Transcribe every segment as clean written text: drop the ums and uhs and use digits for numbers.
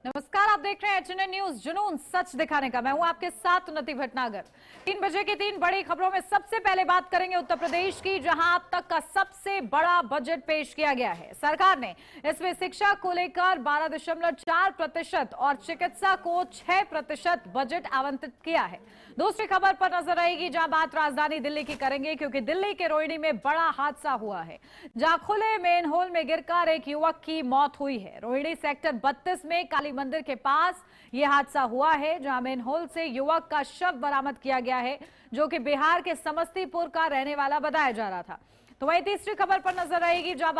नमस्कार, आप देख रहे हैं एचएनएन न्यूज, जुनून सच दिखाने का। मैं हूं आपके साथ उन्नति भटनागर। 3 बजे की 3 बड़ी खबरों में सबसे पहले बात करेंगे उत्तर प्रदेश की, जहां अब तक का सबसे बड़ा बजट पेश किया गया है। सरकार ने इसमें शिक्षा को लेकर 12.4% और चिकित्सा को 6% बजट आवंटित किया है। दूसरी खबर पर नजर आएगी, जहां बात राजधानी दिल्ली की करेंगे, क्योंकि दिल्ली के रोहिणी में बड़ा हादसा हुआ है, जहां खुले मेन होल में गिरकर एक युवक की मौत हुई है। रोहिणी सेक्टर 32 में काली मंदिर के पास यह हादसा हुआ है, जहां मेन होल से युवक का शव बरामद किया गया है, जो कि बिहार के समस्तीपुर का रहने वाला बताया जा रहा था। तो वहीं तीसरी खबर पर नजर आएगी, जहां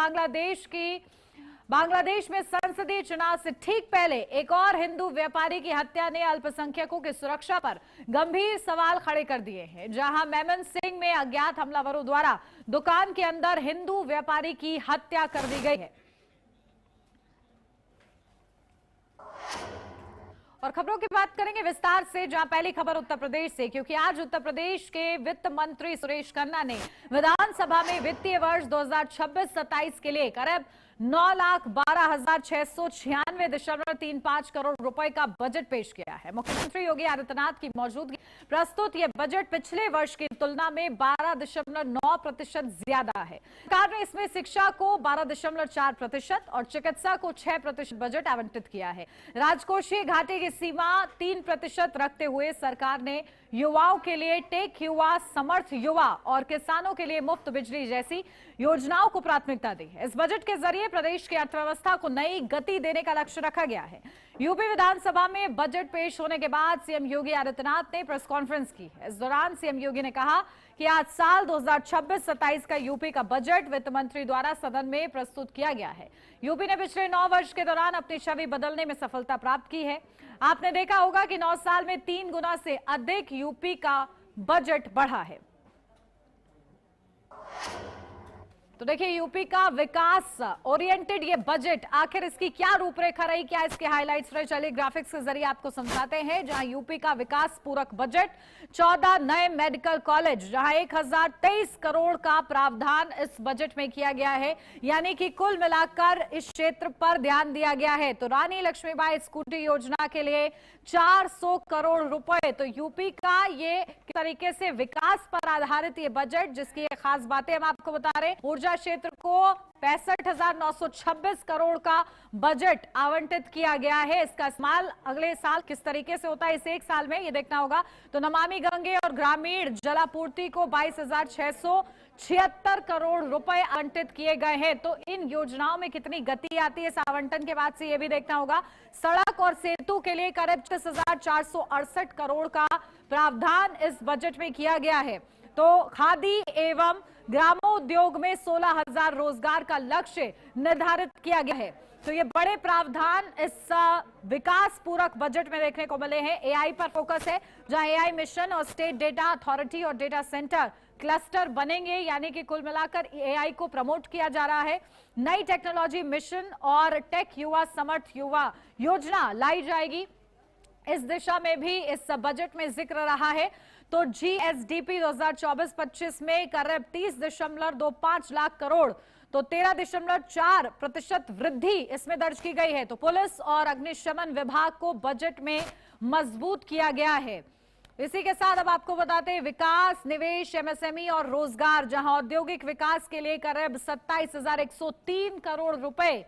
बांग्लादेश में संसदीय चुनाव से ठीक पहले एक और हिंदू व्यापारी की हत्या ने अल्पसंख्यकों की सुरक्षा पर गंभीर सवाल खड़े कर दिए हैं। जहां मेमन सिंह में अज्ञात हमलावरों द्वारा दुकान के अंदर हिंदू व्यापारी की हत्या कर दी गई है। और खबरों की बात करेंगे विस्तार से, जहां पहली खबर उत्तर प्रदेश से, क्योंकि आज उत्तर प्रदेश के वित्त मंत्री सुरेश खन्ना ने विधानसभा में वित्तीय वर्ष 2026-27 के लिए करीब 9,12,696.35 करोड़ रुपए का बजट पेश किया है। मुख्यमंत्री योगी आदित्यनाथ की मौजूदगी प्रस्तुत यह बजट पिछले वर्ष की तुलना में 12.9% ज्यादा है। सरकार ने इसमें शिक्षा को 12.4% और चिकित्सा को 6% बजट आवंटित किया है। राजकोषीय घाटे की सीमा 3% रखते हुए सरकार ने युवाओं के लिए टेक युवा, समर्थ युवा और किसानों के लिए मुफ्त बिजली जैसी योजनाओं को प्राथमिकता दी है। इस बजट के जरिए प्रदेश की अर्थव्यवस्था को नई गति देने का लक्ष्य रखा गया है। यूपी विधानसभा में बजट पेश होने के बाद सीएम योगी आदित्यनाथ ने प्रेस कॉन्फ्रेंस की है। इस दौरान सीएम योगी ने कहा कि आज साल 2026-27 का यूपी का बजट वित्त मंत्री द्वारा सदन में प्रस्तुत किया गया है। यूपी ने पिछले 9 वर्ष के दौरान अपनी छवि बदलने में सफलता प्राप्त की है। आपने देखा होगा कि 9 साल में 3 गुना से अधिक यूपी का बजट बढ़ा है। तो देखिए, यूपी का विकास ओरिएंटेड ये बजट, आखिर इसकी क्या रूपरेखा रही, क्या इसके हाइलाइट्स रहे, चलिए ग्राफिक्स के जरिए आपको समझाते हैं। जहां यूपी का विकास पूरक बजट, 14 नए मेडिकल कॉलेज, जहां 1023 करोड़ का प्रावधान इस बजट में किया गया है, यानी कि कुल मिलाकर इस क्षेत्र पर ध्यान दिया गया है। तो रानी लक्ष्मीबाई स्कूटी योजना के लिए 400 करोड़ रुपए। तो यूपी का ये तरीके से विकास पर आधारित ये बजट, जिसकी ये खास बातें हम आपको बता रहे हैं। ऊर्जा क्षेत्र को 65,926 करोड़ का बजट आवंटित किया गया है। इसका इस्तेमाल अगले साल किस तरीके से होता है, इस एक साल में ये देखना होगा। तो नमामि गंगे और ग्रामीण जलापूर्ति को 22,676 करोड़ रुपए आवंटित किए गए हैं। तो इन योजनाओं में कितनी गति आती है इस आवंटन के बाद से, ये भी देखना होगा। सड़क और सेतु के लिए करीब 30,468 करोड़ का प्रावधान इस बजट में किया गया है। तो खादी एवं ग्रामोद्योग में 16,000 रोजगार का लक्ष्य निर्धारित किया गया है। तो ये बड़े प्रावधान इस विकास पूरक बजट में देखने को मिले हैं। एआई पर फोकस है, जहां एआई मिशन और स्टेट डेटा अथॉरिटी और डेटा सेंटर क्लस्टर बनेंगे, यानी कि कुल मिलाकर एआई को प्रमोट किया जा रहा है। नई टेक्नोलॉजी मिशन और टेक युवा, समर्थ युवा योजना लाई जाएगी। इस दिशा में भी इस बजट में जिक्र रहा है। तो जीएसडीपी 2024-25 में करीब 30.25 लाख करोड़, तो 13.4% वृद्धि इसमें दर्ज की गई है। तो पुलिस और अग्निशमन विभाग को बजट में मजबूत किया गया है। इसी के साथ अब आपको बताते हैं विकास, निवेश, एमएसएमई और रोजगार, जहां औद्योगिक विकास के लिए करीब 27,103 करोड़ रुपए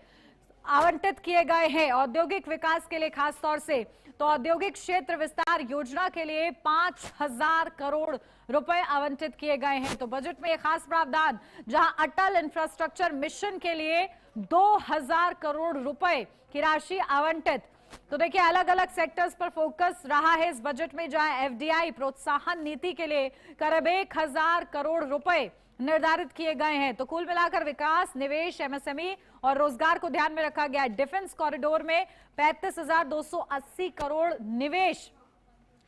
आवंटित किए गए हैं। औद्योगिक विकास के लिए खास तौर से तो औद्योगिक क्षेत्र विस्तार योजना के लिए 5,000 करोड़ रुपए आवंटित किए गए हैं। तो बजट में एक खास प्रावधान, जहां अटल इंफ्रास्ट्रक्चर मिशन के लिए 2,000 करोड़ रुपए की राशि आवंटित। तो देखिए, अलग अलग सेक्टर्स पर फोकस रहा है इस बजट में, जहां एफडीआई प्रोत्साहन नीति के लिए करीब 1,000 करोड़ रुपए निर्धारित किए गए हैं। तो कुल मिलाकर विकास, निवेश, एमएसएमई और रोजगार को ध्यान में रखा गया है। डिफेंस कॉरिडोर में 35,280 करोड़ निवेश।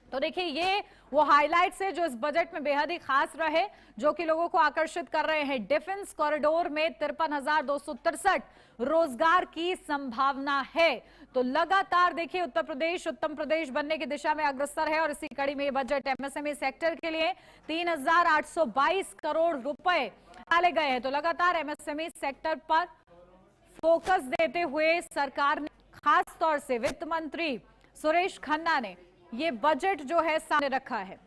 तो देखिए, ये वो हाइलाइट्स है जो इस बजट में बेहद ही खास रहे, जो कि लोगों को आकर्षित कर रहे हैं। डिफेंस कॉरिडोर में 53,263 रोजगार की संभावना है। तो लगातार देखिए, उत्तर प्रदेश उत्तम प्रदेश बनने की दिशा में अग्रसर है और इसी कड़ी में ये बजट एमएसएमई सेक्टर के लिए 3,822 करोड़ रुपए डाले गए हैं। तो लगातार एमएसएमई सेक्टर पर फोकस देते हुए सरकार ने खास तौर से वित्त मंत्री सुरेश खन्ना ने ये बजट जो है सामने रखा है।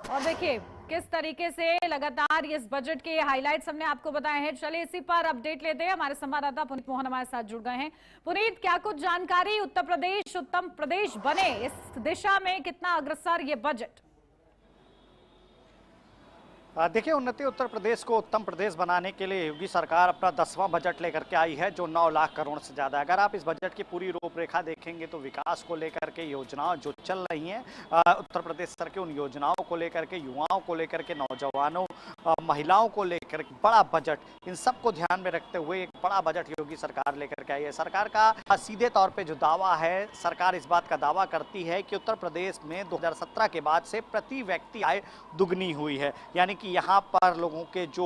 और देखिए किस तरीके से लगातार इस बजट के हाइलाइट्स हमने आपको बताए हैं। चलिए इसी पर अपडेट लेते हैं। हमारे संवाददाता पुनीत मोहन हमारे साथ जुड़ गए हैं। पुनीत, क्या कुछ जानकारी, उत्तर प्रदेश उत्तम प्रदेश बने, इस दिशा में कितना अग्रसर ये बजट? देखिए, उन्नति उत्तर प्रदेश को उत्तम प्रदेश बनाने के लिए योगी सरकार अपना 10वां बजट लेकर के आई है, जो 9 लाख करोड़ से ज़्यादा है। अगर आप इस बजट की पूरी रूपरेखा देखेंगे तो विकास को लेकर के योजनाओं जो चल रही हैं उत्तर प्रदेश सरकार की, उन योजनाओं को लेकर के, युवाओं को लेकर के, नौजवानों, महिलाओं को लेकर बड़ा बजट, इन सबको ध्यान में रखते हुए एक बड़ा बजट योगी सरकार लेकर के आई है। सरकार का सीधे तौर पर जो दावा है, सरकार इस बात का दावा करती है कि उत्तर प्रदेश में 2017 के बाद से प्रति व्यक्ति आय दुगनी हुई है, यानी कि यहाँ पर लोगों के जो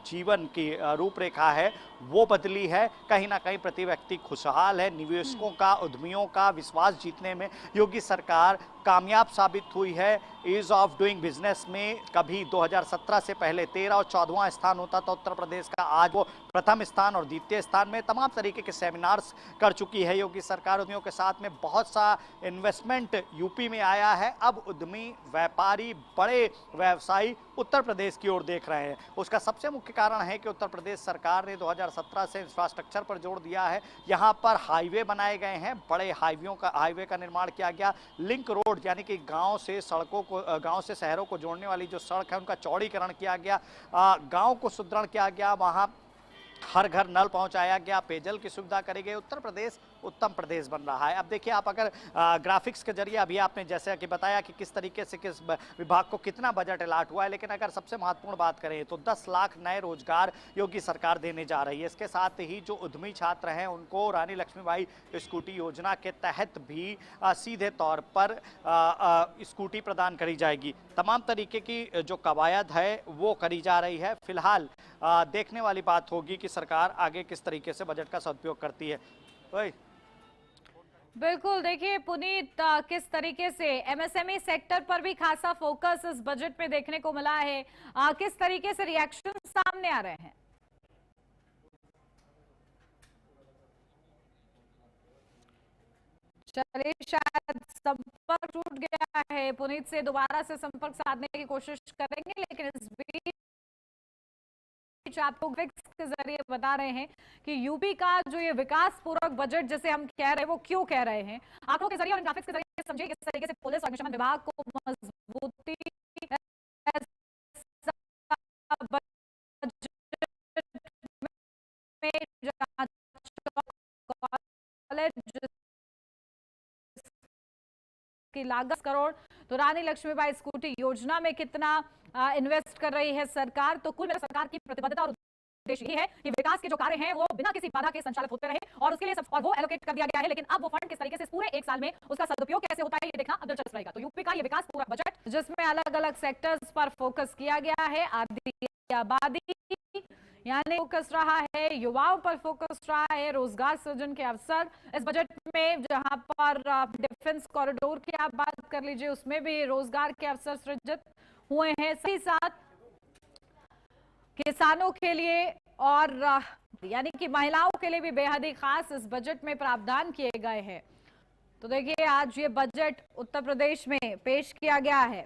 जीवन की रूपरेखा है वो बदली है। कहीं ना कहीं प्रति व्यक्ति खुशहाल है। निवेशकों का, उद्यमियों का विश्वास जीतने में योगी सरकार कामयाब साबित हुई है। ईज ऑफ डूइंग बिजनेस में कभी 2017 से पहले 13 और 14वां स्थान होता था उत्तर प्रदेश का, आज वो प्रथम स्थान और द्वितीय स्थान में। तमाम तरीके के सेमिनार्स कर चुकी है योगी सरकार उद्यमियों के साथ में। बहुत सा इन्वेस्टमेंट यूपी में आया है। अब उद्यमी, व्यापारी, बड़े व्यवसायी उत्तर प्रदेश की ओर देख रहे हैं। उसका सबसे मुख्य कारण है कि उत्तर प्रदेश सरकार ने 2017 से इंफ्रास्ट्रक्चर पर जोर दिया है। यहाँ पर हाईवे बनाए गए हैं, बड़े हाईवे का निर्माण किया गया। लिंक रोड यानी कि गांव से शहरों को जोड़ने वाली जो सड़क है उनका चौड़ीकरण किया गया। गांव को सुदृढ़ किया गया, वहां हर घर नल पहुंचाया गया, पेयजल की सुविधा करी गई। उत्तर प्रदेश उत्तम प्रदेश बन रहा है। अब देखिए, आप अगर ग्राफिक्स के जरिए अभी आपने जैसे कि बताया कि किस तरीके से किस विभाग को कितना बजट अलाट हुआ है, लेकिन अगर सबसे महत्वपूर्ण बात करें तो 10 लाख नए रोजगार योगी सरकार देने जा रही है। इसके साथ ही जो उद्यमी छात्र हैं उनको रानी लक्ष्मीबाई स्कूटी योजना के तहत भी सीधे तौर पर स्कूटी प्रदान करी जाएगी। तमाम तरीके की जो कवायद है वो करी जा रही है। फिलहाल देखने वाली बात होगी कि सरकार आगे किस तरीके से बजट का सदुपयोग करती है। बिल्कुल, देखिए पुनीत, किस तरीके से एमएसएमई सेक्टर पर भी खासा फोकस इस बजट में देखने को मिला है। किस तरीके से रिएक्शन सामने आ रहे हैं? चलिए, शायद संपर्क टूट गया है। पुनीत से दोबारा से संपर्क साधने की कोशिश करेंगे, लेकिन इस बीच आपको ग्राफिक्स के जरिए बता रहे हैं कि यूपी का जो ये विकास पूरक बजट जिसे हम कह रहे हैं वो क्यों कह रहे हैं। आंकड़ों के जरिए और ग्राफिक्स के जरिए समझिए किस तरीके से पुलिस और अग्निशमन विभाग को मजबूती की लागत करोड़, तो रानी लक्ष्मीबाई स्कूटी योजना में कितना इन्वेस्ट कर रही है सरकार। तो कुल मिलाकर सरकार की प्रतिबद्धता और उद्देश्य ये है कि विकास के जो कार्य हैं वो बिना किसी बाधा के संचालित होते रहे, और उसके लिए सब और वो एलोकेट कर दिया गया है। लेकिन अब वो फंड किस तरीके से पूरे एक साल में उसका सदुपयोग कैसे होता है ये देखना अब दिलचस्प रहेगा। तो यूपी का ये विकास पूरा बजट जिसमें अलग अलग सेक्टर्स पर फोकस किया गया है, आबादी यानी फोकस रहा है, युवाओं पर फोकस रहा है, रोजगार सृजन के अवसर इस बजट में, जहां पर डिफेंस कॉरिडोर की आप बात कर लीजिए उसमें भी रोजगार के अवसर सृजित हुए हैं। साथ ही साथ किसानों के लिए और यानी कि महिलाओं के लिए भी बेहद ही खास इस बजट में प्रावधान किए गए हैं। तो देखिए, आज ये बजट उत्तर प्रदेश में पेश किया गया है।